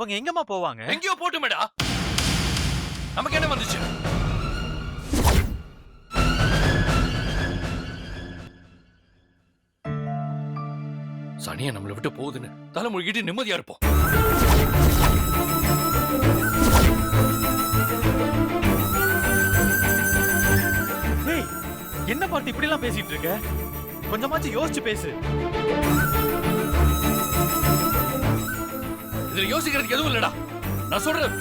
அவங்க எங்கம்மா போவாங்க? எங்கேயோ போட்டுமேடா, நமக்கு என்ன வந்துச்சு? சனியா நம்மளை விட்டு போகுதுன்னு தலைமொழிகிட்டு நிம்மதியா இருப்போம். ஏய், என்ன பார்த்து இப்படி எல்லாம் பேசிட்டு இருக்க? கொஞ்சமாச்சும் யோசிச்சு பேசு. இதுல யோசிக்கிறதுக்கு எதுவும் இல்லடா, நான் சொல்றேன்.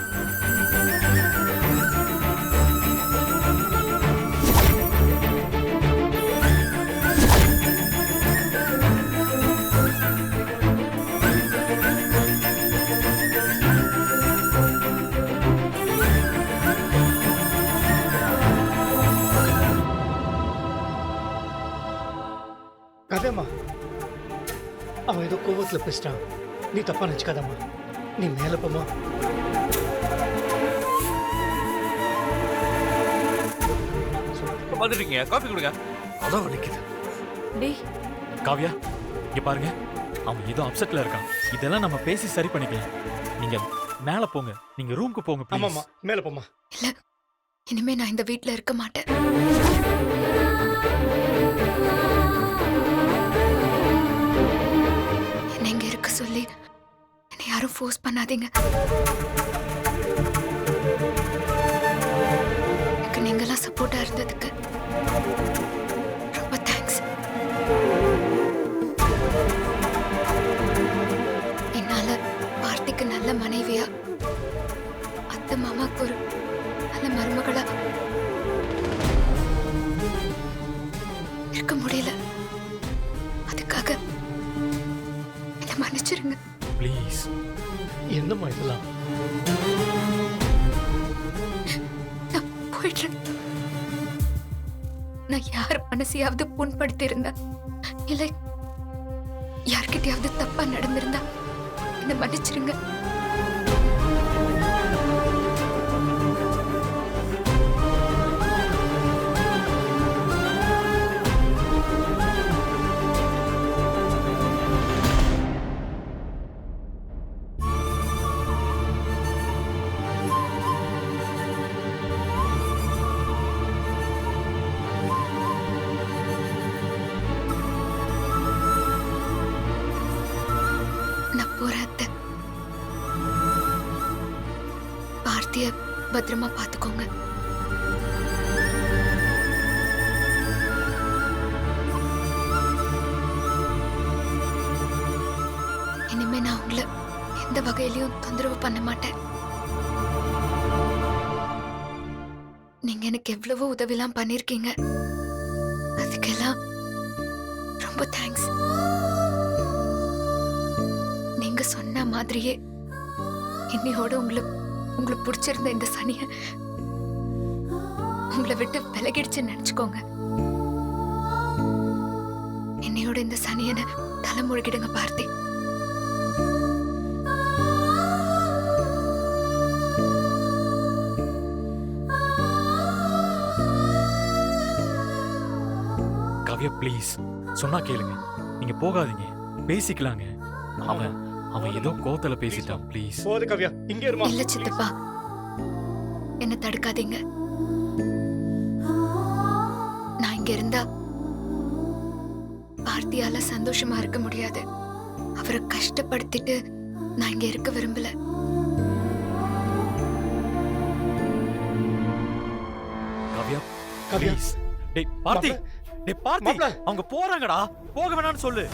கதேம்மா, அவன் ஏதோ கோவத்தில் பேசிட்டான். நீ தப்பா நினச்சிக்காதம்மா. நீ மேலே போமா. வந்துட்டீங்க, காபி கொடுங்க. அதான் வலிக்குது. டேய் காவ்யா, இங்க பாருங்க, அவன் ஏதோ அப்செட்ல இருக்கான். இதெல்லாம் நம்ம பேசி சரி பண்ணிக்கலாம். நீங்க மேல போங்க, நீங்க ரூமுக்கு போங்க please. ஆமாம்மா, மேலே போமா. இல்ல, இனிமே நான் இந்த வீட்ல இருக்க மாட்டேன். என்னை இங்க இருக்க சொல்லி என்னை யாரும் ஃபோர்ஸ் பண்ணாதீங்க. எனக்கு நீங்களாம் சப்போர்ட்டா இருந்ததுக்கு ரொம்ப தேங்க்ஸ். என்னால பார்த்திக்கு நல்ல மனைவியா, அத்தை மாமாக்கு ஒரு நல்ல மருமகளா இருக்க முடியல. அதுக்காக என்னை மன்னிச்சிருங்க. ப்ளீஸ். என்னம்மா இதெல்லாம்? நான் போயிடுறேன். நான் யார் மனசையாவது புண்படுத்தி இருந்தா, இல்லை யார்கிட்டயாவது தப்பா நடந்திருந்தா என்னை மன்னிச்சிருங்க. நான் போறேன் அத்தை. பார்த்திய பத்திரமா பாத்துக்கோங்க. இனிமே நான் உங்களை எந்த வகையிலையும் தொந்தரவு பண்ண மாட்டேன். நீங்க எனக்கு எவ்வளவோ உதவிலாம் பண்ணிருக்கீங்க. அதுக்கெல்லாம் ரொம்ப தேங்க்ஸ். நீங்க சொன்ன மாதிரியே இன்னையோட உங்களை பிடிச்சிருந்த இந்த சனிய உங்களை விட்டு விலகிடுச்சுன்னு நினைச்சுக்கோங்க. என்னையோட இந்த சனியனை தலைமுழுகிடுங்க பார்த்தி. காவ்யா ப்ளீஸ், சொன்னா கேளுங்க. நீங்க போகாதீங்க, பேசிக்கலாங்க. அவன் ஏதோ கோவத்துல பேசிட்டான். ப்ளீஸ். போது கவ்யா, இங்கே இருமா. இல்ல சித்தப்பா, என்ன தடுக்காதீங்க. நான் இங்க இருந்தா பார்த்தியால சந்தோஷமா இருக்க முடியாது. அவரை கஷ்டப்படுத்திட்டு நான் இங்க இருக்க விரும்பல. காவ்யா கவ்யா, ப்ளீஸ். டேய் பார்த்தி, டேய் பார்த்தி, மாப்ள. அவங்க போறாங்கடா. போக வேணாம்னு சொல்லு.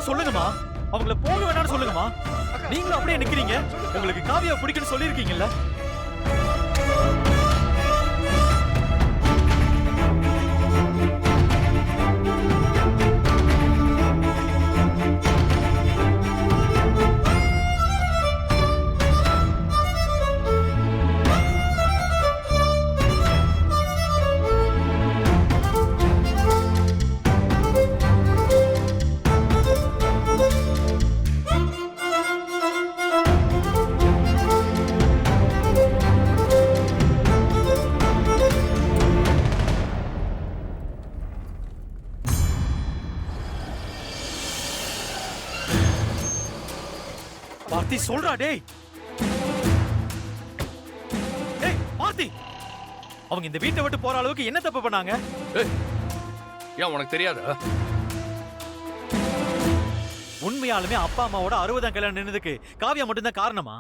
சொல்லுங்கம்மா. அவங்கள போக வேணாம்னு சொல்லுங்கம்மா. நீங்களும் அப்படியே நிக்கிறீங்க. உங்களுக்கு காவியா பிடிக்குன்னு சொல்லியிருக்கீங்கல்ல. பார்த்தி சொல்றா டேய். டேய் பார்த்தி, அவங்க இந்த வீட்டை விட்டு போற அளவுக்கு என்ன தப்பு பண்ணாங்க? ஏய், ஏன் உனக்கு தெரியாதா? உண்மையாலுமே அப்பா அம்மாவோட 60ஆம் கல்யாணம் நின்னதுக்கு காவியா மட்டும்தான் காரணமா?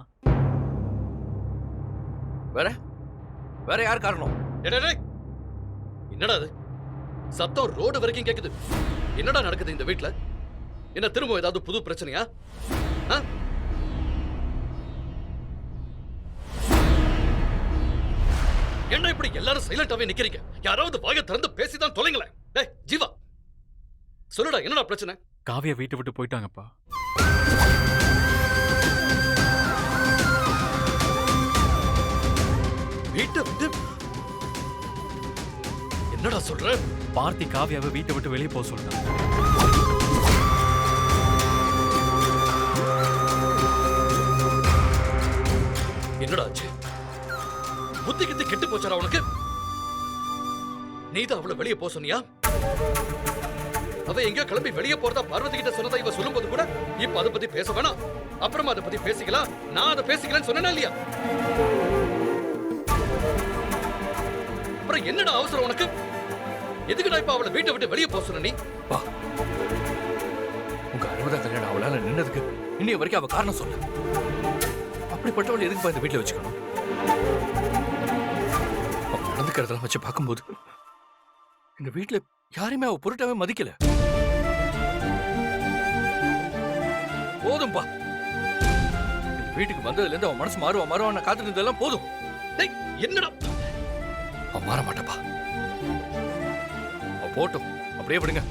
வேற வேற யார் காரணம்? என்னடா அது சத்தம் ரோடு வரைக்கும் கேக்குது? என்னடா நடக்குது இந்த வீட்ல? என்ன திரும்ப ஏதாவது புது பிரச்சனையா? ஆ? என்ன இப்படி எல்லாரும் சைலண்டாவே நிக்கிறீங்க? யாராவது வாயை திறந்து பேசிதான் தொலைங்களேன். டேய் ஜீவா, சொல்லுடா என்னடா பிரச்சனை? காவியா வீட்டை விட்டு போயிட்டாங்கப்பா. வீட்டை விட்டு? என்னடா சொல்ற? பார்த்தி காவியாவை வீட்டை விட்டு வெளியே போக சொல்றாங்க. என்னடா ஆச்சு? புத்தி கித்தி கெட்டு போச்சாரா உனக்கு? நீதான் அவளை வெளியே போக சொன்னியா? அவ எங்க கிளம்பி வெளியே போறதா பார்வதி கிட்ட சொன்னதா இவ சொல்லும்போது கூட இப்ப அதை பத்தி பேச வேணாம், அப்புறமா அதை பத்தி பேசிக்கலாம், நான் அதை பேசிக்கலாம்னு சொன்னேனா இல்லையா? அப்புறம் என்னடா அவசரம் உனக்கு? எதுக்குடா இப்ப அவளை வீட்டை விட்டு வெளியே போக சொன்ன நீ? பா, உங்க 60ஆம் கல்யாணம் அவளால நின்னதுக்கு இன்னைய வரைக்கும் அவ காரணம் சொல்ல. அப்படிப்பட்டவள் எதுக்கு இந்த வீட்டுல வச்சுக்கணும்? அவ நடந்துக்கிறதெல்லாம் வச்சு பார்க்கும்போது இந்த வீட்டுல யாரையுமே அவ பொருட்டாவே மதிக்கல. போதும்பா, இந்த வீட்டுக்கு வந்ததுல இருந்து அவன் மனசு மாறுவான் காத்துட்டு இருந்ததெல்லாம் போதும். டேய் என்னடா? அவன் மாற மாட்டப்பா. அவ போட்டும், அப்படியே விடுங்க.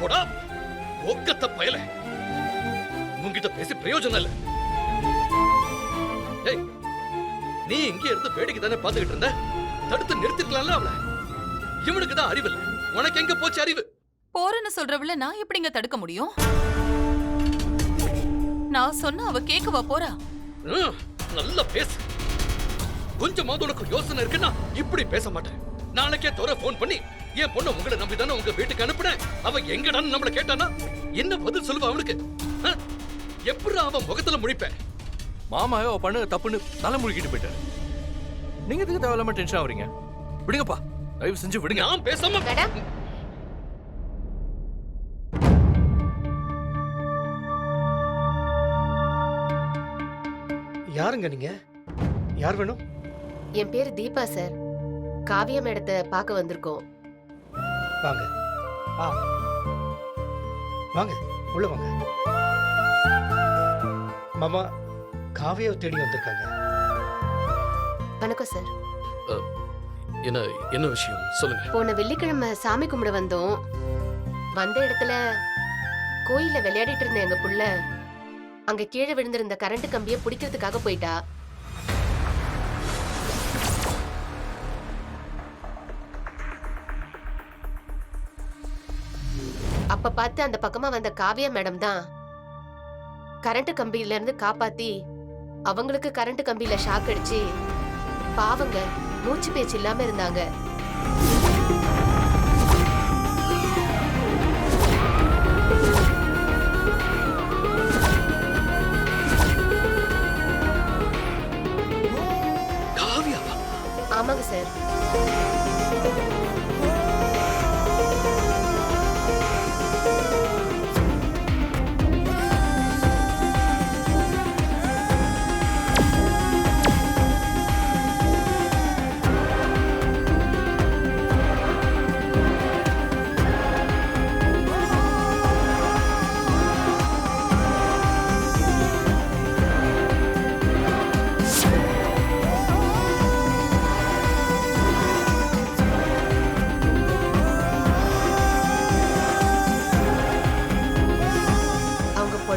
போடா ஒக்கத்த பயல, உன்கிட்ட பேசி பிரயோஜனம் இல்ல. ஏய், நீ இங்கே இருந்து வேடிக்கை தானே பார்த்துக்கிட்டு இருந்த? தடுத்து நிறுத்திக்கலாம்ல அவளை. இவனுக்கு தான் அறிவு இல்ல, உனக்கு எங்க போச்சு அறிவு? போறேன்னு சொல்றவள நான் எப்படிங்க தடுக்க முடியும்? நான் சொன்ன அவ கேட்கவா போறா? நல்லா பேசு. கொஞ்சமாவது உனக்கு யோசனை இருக்குன்னா இப்படி பேச மாட்டேன். நாளைக்கே தோற போன் பண்ணி என் பொண்ணு உங்களை நம்பி தானே உங்க வீட்டுக்கு அனுப்புனேன், அவ எங்கடான்னு நம்மள கேட்டானா என்ன பதில் சொல்லுவா அவனுக்கு? எப்படி அவன் முகத்துல முடிப்பேன்? மாமாவே அவ பண்ண தப்புன்னு தலை முழுகிட்டு போயிட்டாரு. நீங்க எதுக்கு தேவையில்லாம டென்ஷன் ஆகுறீங்க? விடுங்கப்பா, தயவு செஞ்சு விடுங்க. நான் பேசாம யாருங்க நீங்க? யார் வேணும்? என் பேரு தீபா சார். காவியா மேடத்தை பார்க்க வந்திருக்கோம். வாங்க. ஆ வாங்க, உள்ள வாங்க. மாமா காவியாவை தேடி வந்திருக்காங்க. வணக்கம் சார். என்ன என்ன விஷயம் சொல்லுங்க. போன வெள்ளிக்கிழமை சாமி கும்பிட வந்தோம். வந்த இடத்துல கோயில்ல விளையாடிட்டு இருந்த எங்க புள்ள அங்க கீழே விழுந்திருந்த கரண்ட் கம்பியை பிடிக்கிறதுக்காக போயிட்டா. அப்ப பார்த்து அந்த பக்கமா வந்த காவியா மேடம் தான் கரண்ட் கம்பியில இருந்து காப்பாத்தி அவங்களுக்கு கரண்ட் கம்பியில ஷாக் அடிச்சு பாவங்க மூச்சு பேச்சு இல்லாம இருந்தாங்க. காவியாவா? ஆமாங்க சார்.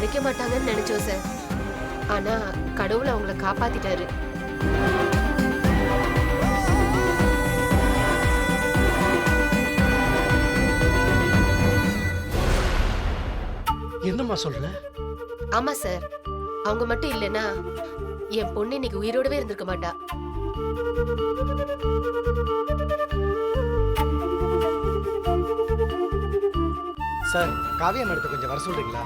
கிடைக்க மாட்டாங்கன்னு நினைச்சோம் சார். ஆனா கடவுள் அவங்கள காப்பாத்திட்டாரு. என்னம்மா சொல்ற? ஆமா சார், அவங்க மட்டும் இல்லைன்னா என் பொண்ணு இன்னைக்கு உயிரோடவே இருந்திருக்க மாட்டா. சார், காவியா மேடத்தை கொஞ்சம் வர சொல்றீங்களா?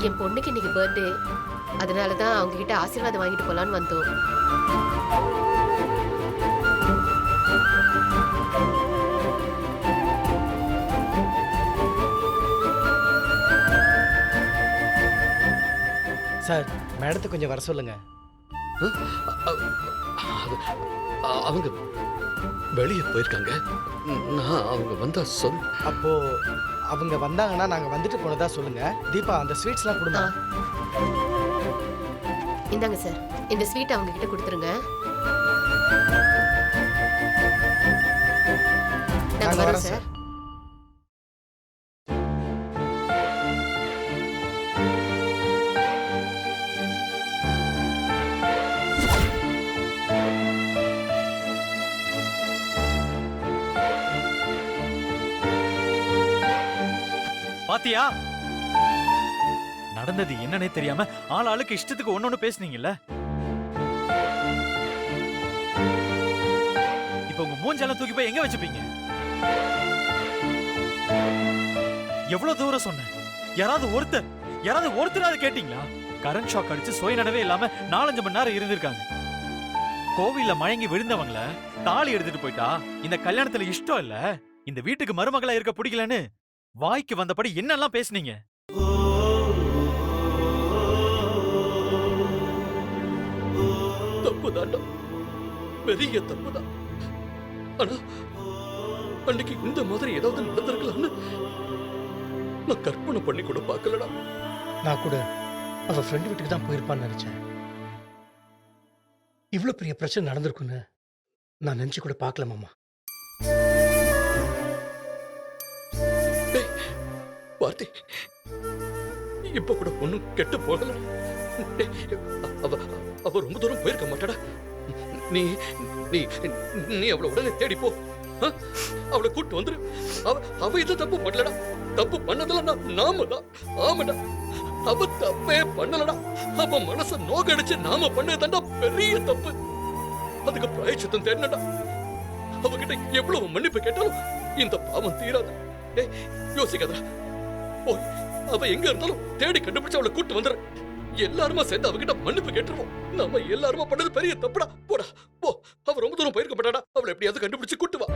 என் பொண்ணுக்கு இன்னைக்கு பர்த்டே, அதனாலதான் அவங்க கிட்ட ஆசீர்வாதம் வாங்கிட்டு போலான்னு வந்தோம். சார், மேடத்தை கொஞ்சம் வர சொல்லுங்க. அவங்க வெளியே போயிருக்காங்க. நான் அவங்க வந்தா சொல். அப்போ அவங்க வந்தாங்கன்னா நாங்க வந்துட்டு போனதா சொல்லுங்க. தீபா, அந்த ஸ்வீட்ஸ்லாம் கொடுங்க. இந்தாங்க சார், இந்த ஸ்வீட் அவங்க கிட்ட கொடுத்துருங்க. நாங்க வரோம் சார். பாத்தியா நடந்தது என்னன்னே தெரியாம ஆளுக்கு இஷ்டத்துக்கு ஒன்னொன்னு பேசுனீங்கல்ல. இப்ப உங்க மூஞ்செல்லாம் தூக்கி போய் எங்க வச்சுப்பீங்க? எவ்வளவு தூரம் சொன்னேன். யாராவது ஒருத்தராவது கேட்டீங்களா? கரண்ட் ஷாக் அடிச்சு சுயநடவே இல்லாம 4-5 மணி நேரம் இருந்திருக்காங்க. கோவில்ல மயங்கி விழுந்தவங்கள தாலி எடுத்துட்டு போயிட்டா இந்த கல்யாணத்துல இஷ்டம் இல்ல, இந்த வீட்டுக்கு மருமகளா இருக்க பிடிக்கலன்னு வாய்க்கு வந்தபடி என்னெல்லாம் பேசுனீங்க. தப்புதான்டா, பெரிய தப்புதான். ஆனா அன்னைக்கு இந்த மாதிரி ஏதாவது நடந்திருக்கலாம்னு நான் கற்பனை பண்ணி கூட பார்க்கலடா. நான் கூட அவ ஃப்ரெண்டு வீட்டுக்கு தான் போயிருப்பான்னு நினைச்சேன். இவ்வளவு பெரிய பிரச்சனை நடந்திருக்குன்னு நான் நினைச்சு கூட பார்க்கல மாமா. பார்த்தி, இப்ப கூட ஒண்ணும் கெட்டு போகல. அவ ரொம்ப தூரம் போயிருக்க மாட்டாடா. நீ நீ நீ அவளை உடனே தேடி போ. அவளை கூட்டு வந்துரு. அவ இது தப்பு பண்ணலடா. தப்பு பண்ணதெல்லாம் நாம தான். ஆமாடா, அவ தப்பே பண்ணலடா. அவ மனச நோகடிச்சு நாம பண்ணதாண்டா பெரிய தப்பு. அதுக்கு பிராயச்சித்தம் தேடனடா. அவகிட்ட எவ்வளவு மன்னிப்பு கேட்டாலும் இந்த பாவம் தீராது. யோசிக்காதடா. போய் அவ எங்க இருந்தாலும் தேடி கண்டுபிடிச்சு அவளை கூட்டு வந்துரு. எல்லாருமா சேர்ந்து அவகிட்ட மன்னிப்பு கேட்டுருவோம். நம்ம எல்லாருமா பண்ணது பெரிய தப்புடா. போடா போ. அவ ரொம்ப தூரம் போயிருக்க மாட்டாடா. அவளை எப்படியாவது கண்டுபிடிச்சு கூட்டு வா.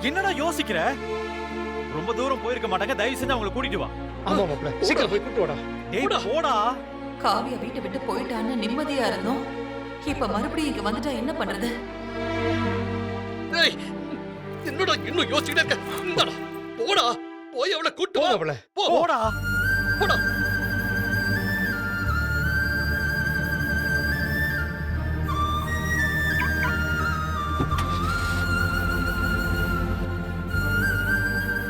என்னடா யோசிக்கிற? ரொம்ப தூரம் போயிருக்க மாட்டாங்க. தயவு செஞ்சு அவங்களை கூட்டிட்டு வா. ஆமா மாப்ள, சீக்கிரம் போய் கூட்டு வாடா. டேய் போடா. காவியா வீட்டை விட்டு போயிட்டான்னு நிம்மதியா இருந்தோம். இப்ப மறுபடியும் இங்க வந்துட்டா என்ன பண்றது? ஏய், என்னடா இன்னும் யோசிச்சுட்டே இருக்க? இந்தாடா, போடா. போய் அவளை கூட்டு வா. மாப்ள, போடா. போடா.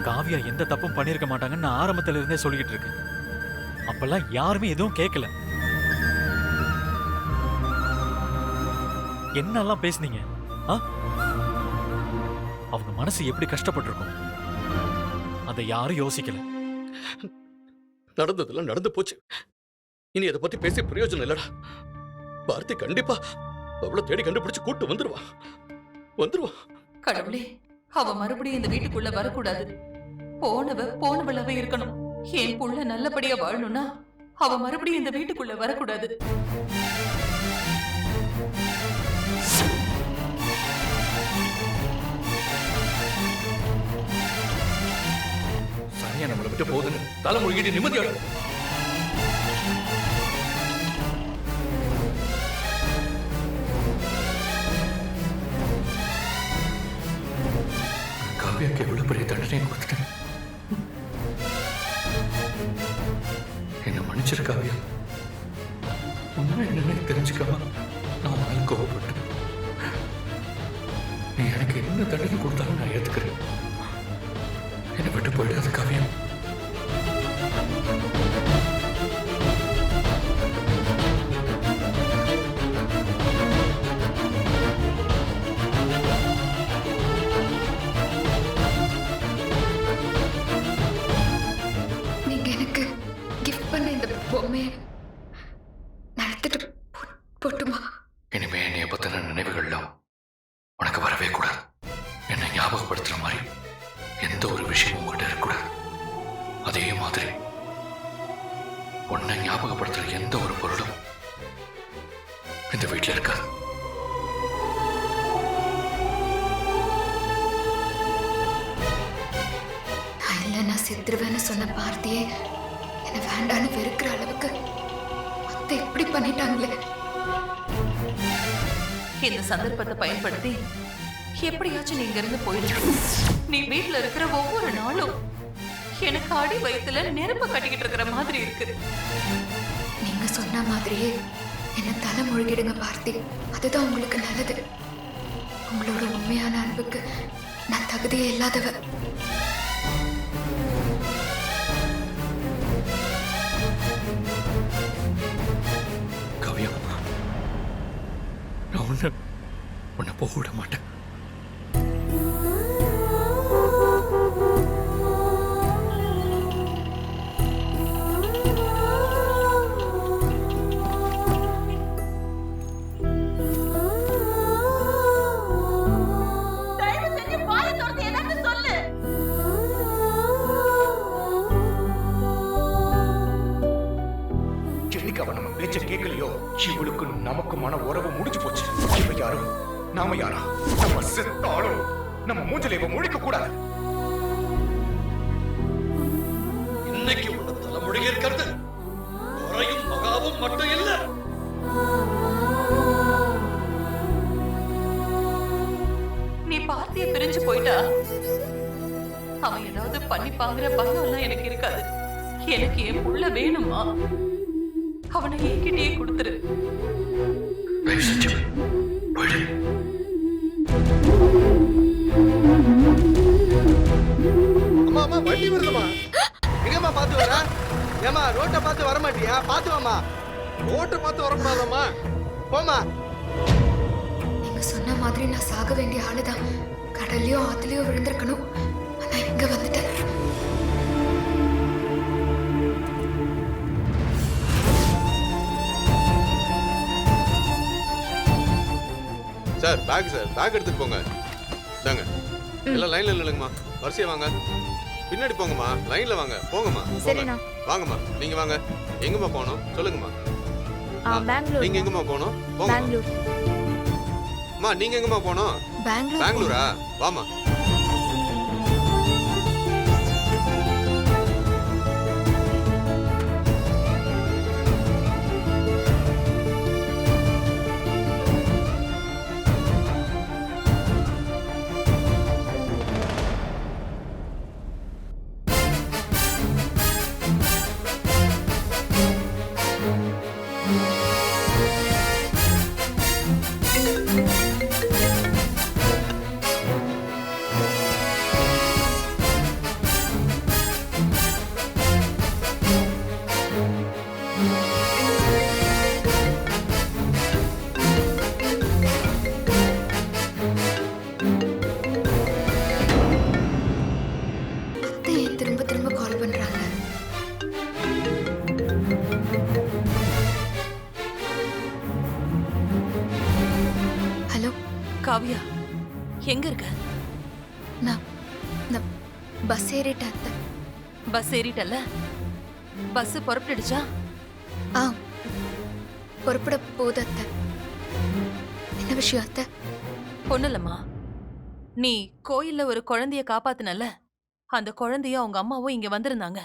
காவியா எந்த தப்பும் பண்ணிருக்க மாட்டாங்கன்னு நான் ஆரம்பத்துல இருந்தே சொல்லிக்கிட்டு இருக்கேன். அப்பெல்லாம் யாருமே எதுவும் கேட்கல. என்னெல்லாம் பேசுனீங்க? அவங்க மனசு எப்படி கஷ்டப்பட்டிருக்கும் அதை யாரும் யோசிக்கல. நடந்ததெல்லாம் நடந்து போச்சு. இனி அதை பத்தி பேசி பிரயோஜனம் இல்லடா. பார்த்தி கண்டிப்பா அவளை தேடி கண்டுபிடிச்சு கூட்டு வந்துருவா. கடவுளே, அவ மறுபடியும் இந்த வீட்டுக்குள்ள வரக்கூடாது. போனவளாவே இருக்கணும். என் புள்ள நல்லபடியா வாழணும்னா அவ மறுபடியும் இந்த வீட்டுக்குள்ள வரக்கூடாது. சரியா நம்மளை விட்டு போகுதுன்னு தலைமுழுகிட்டு நிம்மதியா இருக்கும். காவியாக்கு எவ்வளவு பெரிய தண்டனை கொடுத்துட்டேன். என்ன மன்னிச்சிரு காவியா. உண்மை என்னன்னு தெரிஞ்சுக்காம நான் மேல கோவப்பட்டேன். நீ எனக்கு என்ன தண்டனை கொடுத்தாலும் நான் ஏத்துக்கிறேன். என்னை விட்டு போயிடாத காவியம். நீங்க எனக்கு கிஃப்ட் பண்ண இந்த பொம்மையை நடத்திட்டு போட்டுமா? இனிமே என்னைய பத்தின நினைவுகள்லாம் உனக்கு வரவே கூடாது. என்னை ஞாபகப்படுத்துற மாதிரி எந்த ஒரு விஷயமும் உங்ககிட்ட இருக்கக்கூடாது. அதே மாதிரி உன்னை ஞாபகப்படுத்துற எந்த ஒரு பொருளும் இந்த வீட்டில் இருக்காது. நான் இல்லை நான் செத்துருவேன்னு சொன்ன பார்த்தியே என்னை வேண்டான்னு வெறுக்கிற அளவுக்கு அத்தை எப்படி பண்ணிட்டாங்களே. இந்த சந்தர்ப்பத்தை பயன்படுத்தி எப்படியாச்சும் நீ இங்க இருந்து போயிடு. நீ வீட்டுல இருக்கிற ஒவ்வொரு நாளும் எனக்கு அடி வயித்துல நெருப்பு கட்டிக்கிட்டு இருக்கிற மாதிரி இருக்கு. நீங்க சொன்ன மாதிரியே என்ன தலை முழுகிடுங்க பார்த்தி, அதுதான் உங்களுக்கு நல்லது. உங்களோட உண்மையான அன்புக்கு நான் தகுதியே இல்லாதவ. காவியம், நான் உன்னை போக விட மாட்டேன். கேட்கலையோ இவளுக்கு நமக்குமான உறவு முடிஞ்சு போச்சு. இவ யாரும் நாம யாரா? நம்ம செத்தாலும் நம்ம மூஞ்சில இவ முழிக்க கூடாது. இன்னைக்கு உள்ள தலைமுடி இருக்கிறது குறையும் மகாவும் மட்டும் இல்ல. நீ பார்த்திய பிரிஞ்சு போயிட்டா அவன் ஏதாவது பண்ணிப்பாங்கிற பயம் எல்லாம் எனக்கு இருக்காது. எனக்கு என் புள்ள வேணுமா? அவனை என்கிட்டயே கொடுத்துரு. அம்மா அம்மா வண்டி வருதுமா. எங்கம்மா பார்த்து வர? ஏமா ரோட்டை பார்த்து வர மாட்டியா? பார்த்து வாமா. ரோட்டை பார்த்து வரக்கூடாதம்மா. போமா. நீங்க சொன்ன மாதிரி நான் சாக வேண்டிய ஆளுதான். கடல்லையோ ஆத்துலயோ விழுந்திருக்கணும். ஆனா இங்க வந்துட்டேன். சார் பேக் எடுத்துட்டு போங்க. தாங்க எல்லாம் லைன்ல இல்லைங்கம்மா, வரிசையா வாங்க. பின்னாடி போங்கம்மா, லைன்ல வாங்க. போங்கம்மா போங்க. வாங்கம்மா, நீங்க வாங்க. எங்கம்மா போகணும் சொல்லுங்கம்மா. நீங்க எங்கம்மா போகணும்? போங்க. அம்மா நீங்க எங்கம்மா போகணும்? பெங்களூரா? வாமா. காவியா, எங்க இருக்க? நான் பஸ் ஏறிட்டேன் அத்தை. பஸ் ஏறிட்டல்ல? பஸ் புறப்பட்டுடுச்சா? ஆ, புறப்பட போகுது அத்தை. என்ன விஷயம் அத்தை? ஒண்ணுலம்மா, நீ கோயில்ல ஒரு குழந்தைய காப்பாத்துனல, அந்த குழந்தைய அவங்க அம்மாவும் இங்க வந்திருந்தாங்க.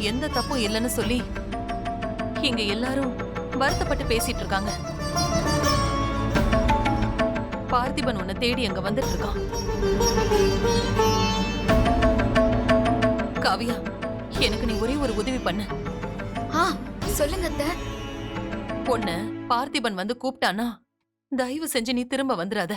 எந்த தப்பும் இல்லைன்னு சொல்லி இங்க எல்லாரும் வருத்தப்பட்டு பேசிட்டு இருக்காங்க. பார்த்திபன் உன்னை தேடி அங்க வந்துட்டு இருக்கான். காவியா, எனக்கு நீ ஒரே ஒரு உதவி பண்ணு. ஆ சொல்லுங்க அத்தை. பொண்ணு பார்த்திபன் வந்து கூப்பிட்டானா தயவு செஞ்சு நீ திரும்ப வந்துடாத.